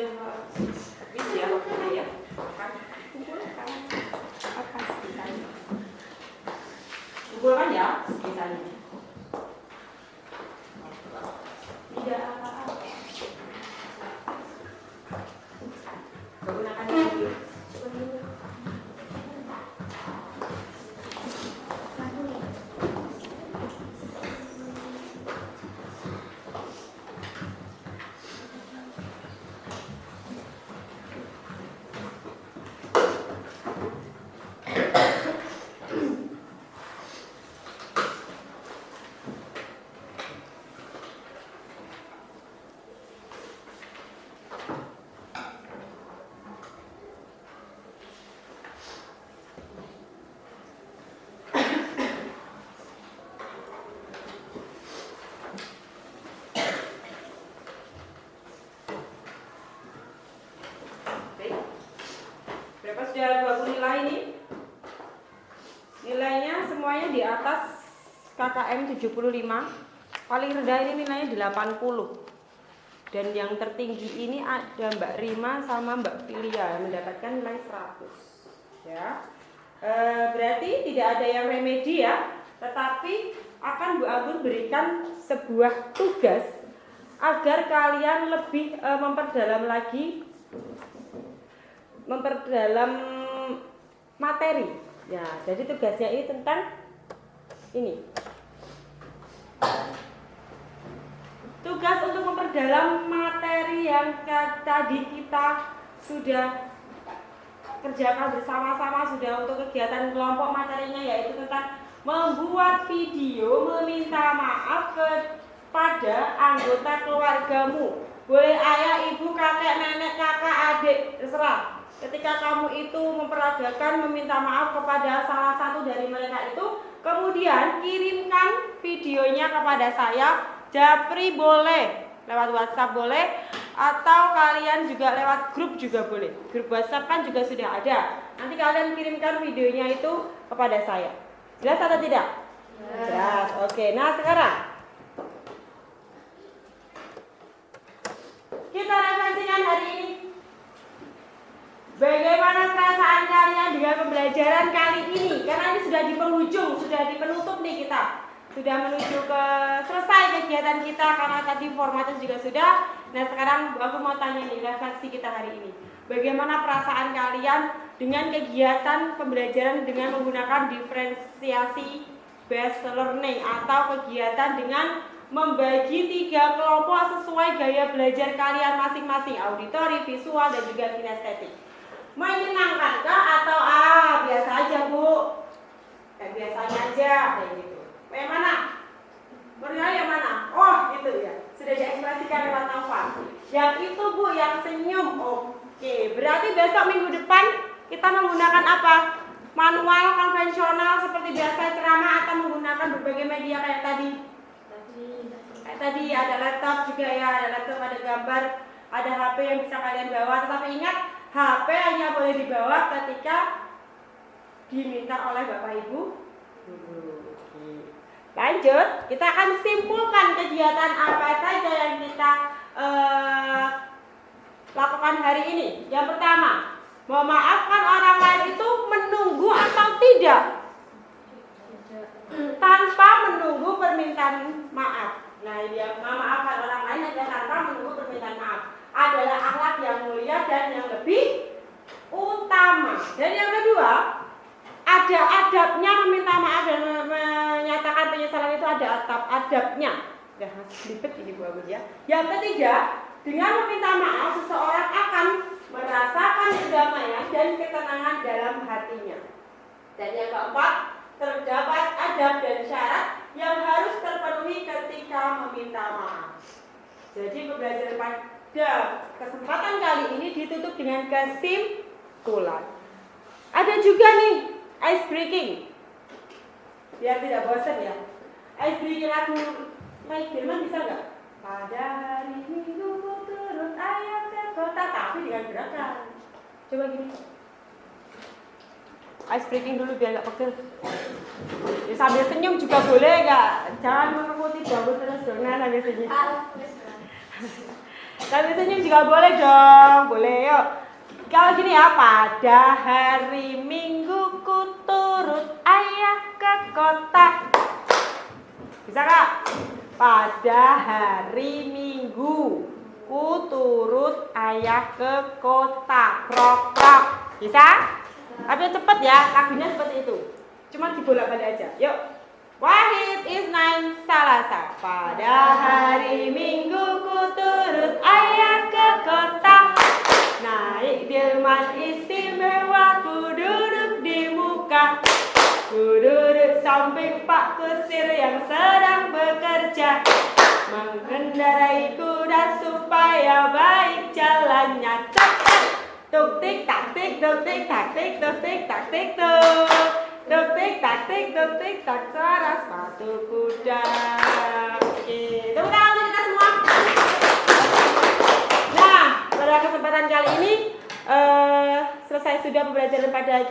sudah habis ya waktunya ya. Kumpulkan ya misalnya. Tidak apa-apa. Gunakan ini. Berapa sudah 20 nilai ini? Nilainya semuanya di atas KKM 75. Paling rendah ini nilainya 80. Dan yang tertinggi ini ada Mbak Rima sama Mbak Filia yang mendapatkan nilai 100. Ya. Berarti tidak ada yang remedi ya, tetapi akan Bu Agun berikan sebuah tugas agar kalian lebih memperdalam materi. Ya, jadi tugasnya ini tentang ini. Tugas untuk memperdalam materi yang tadi kita sudah kerjakan bersama-sama, sudah untuk kegiatan kelompok materinya, yaitu tentang membuat video meminta maaf kepada anggota keluargamu. Boleh ayah, ibu, kakek, nenek, kakak, adik, terserah. Ketika kamu itu memperagakan meminta maaf kepada salah satu dari mereka itu, kemudian kirimkan videonya kepada saya. Japri boleh, lewat WhatsApp boleh, atau kalian juga lewat grup juga boleh. Grup WhatsApp kan juga sudah ada. Nanti kalian kirimkan videonya itu kepada saya. Jelas atau tidak? Jelas. Oke, nah sekarang kita refleksikan hari ini. Bagaimana perasaan kalian dengan pembelajaran kali ini? Karena ini sudah di penghujung, sudah di penutup nih kita. Sudah menuju ke selesai kegiatan kita karena tadi formatnya juga sudah. Nah sekarang aku mau tanya nih refleksi kita hari ini. Bagaimana perasaan kalian dengan kegiatan pembelajaran dengan menggunakan diferensiasi based learning atau kegiatan dengan membagi 3 kelompok sesuai gaya belajar kalian masing-masing, auditori, visual, dan juga kinestetik. Menyenangkankah atau biasa aja Bu? Kayak biasanya aja kayak gitu. Yang mana? Menurut yang mana? Oh itu ya, sudah diekspresikan lewat nafas. Yang itu Bu, yang senyum. Oke, berarti besok minggu depan kita menggunakan apa? Manual konvensional seperti biasa ceramah atau menggunakan berbagai media kayak tadi? Tadi ada laptop juga ya, ada laptop, ada gambar, ada HP yang bisa kalian bawa. Tetapi ingat, HP hanya boleh dibawa ketika diminta oleh Bapak Ibu. Lanjut, kita akan simpulkan kegiatan apa saja yang kita lakukan hari ini. Yang pertama, memaafkan orang lain itu menunggu atau tidak? Tanpa menunggu permintaan maaf. Nah, yang memaafkan orang lain adalah tanpa menunggu permintaan maaf. Adalah akhlak yang mulia dan yang lebih utama. Dan yang kedua, ada adabnya meminta maaf dan menyatakan penyesalan itu ada adabnya. Udah libet ini Bu Agus ya. Yang ketiga, dengan meminta maaf seseorang akan merasakan kedamaian dan ketenangan dalam hatinya. Dan yang keempat, terdapat adab dan syarat yang harus terpenuhi ketika meminta maaf. Jadi pembelajaran pada kesempatan kali ini ditutup dengan kesimpulan. Ada juga nih ice breaking, biar tidak bosan ya. Ice breaking lagu Mike Firman bisa nggak? Pada hari Minggu turut ayam ke kota, tapi dengan gerakan. Coba gini. Ice breaking dulu biar nggak pegel. Ya, sambil senyum juga boleh nggak? Jangan mengikuti bangun terus dong, sambil senyum. Sambil senyum juga boleh dong, boleh yuk. Kalau gini ya, pada hari Minggu ku turut ayah ke kota. Bisa Kak? Pada hari Minggu ku turut ayah ke kota. Krok krok. Bisa? Tapi cepet ya, lagunya seperti itu. Cuma dibolak-balik aja. Yuk. Wahid Isnain Salasa. Pada hari Minggu ku turut ayah ke kota. Naik delman istimewa, ku duduk di muka. Ku duduk samping Pak Kusir yang sedang bekerja, mengendarai kuda supaya baik jalannya. Cepat. Tuk tik tak tik, tuk tik tak tik, tuk tik tak tik tuk. Tuk tik tak tik, tuk tik tak, suara sepatu kuda. Oke, tepuk tangan untuk kita semua. Nah, pada kesempatan kali ini selesai sudah pembelajaran pada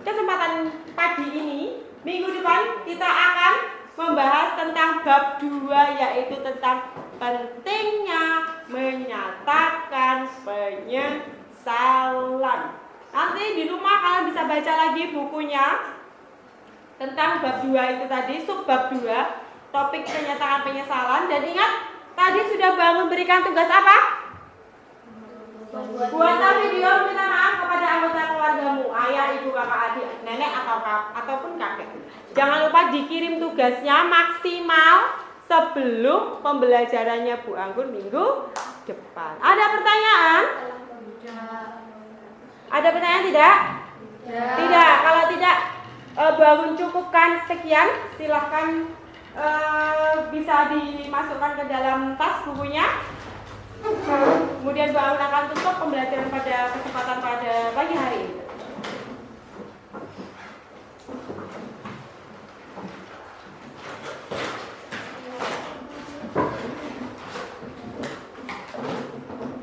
kesempatan pagi ini. Minggu depan kita akan membahas tentang bab 2, yaitu tentang pentingnya menyatakan penyesalan. Nanti di rumah kalian bisa baca lagi bukunya tentang bab 2 itu tadi, subbab 2, topik penyataan penyesalan. Dan ingat, tadi sudah Bangun berikan tugas apa? Buatlah video minta maaf kepada anggota keluargamu, ayah, ibu, kakak, adik, nenek, ataupun kakek. Jangan lupa dikirim tugasnya maksimal sebelum pembelajarannya Bu Anggun minggu depan. Ada pertanyaan? Ada pertanyaan tidak? Tidak. Kalau tidak, Bu Anggun cukupkan sekian. Silahkan bisa dimasukkan ke dalam tas bukunya. Kemudian Bu Anggun akan tutup pembelajaran pada kesempatan pada pagi hari ini.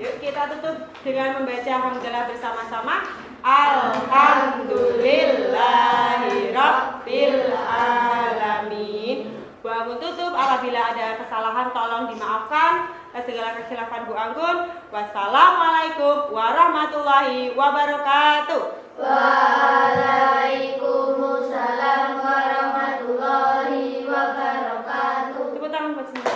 Yuk kita tutup dengan membaca hamdalah bersama-sama. Alhamdulillahirabbil alamin. Bu Anggun tutup, apabila ada kesalahan tolong dimaafkan. Segala kesilapan Bu Anggun. Wassalamualaikum warahmatullahi wabarakatuh. Waalaikumsalam warahmatullahi wabarakatuh. Tepuk tangan buat semua.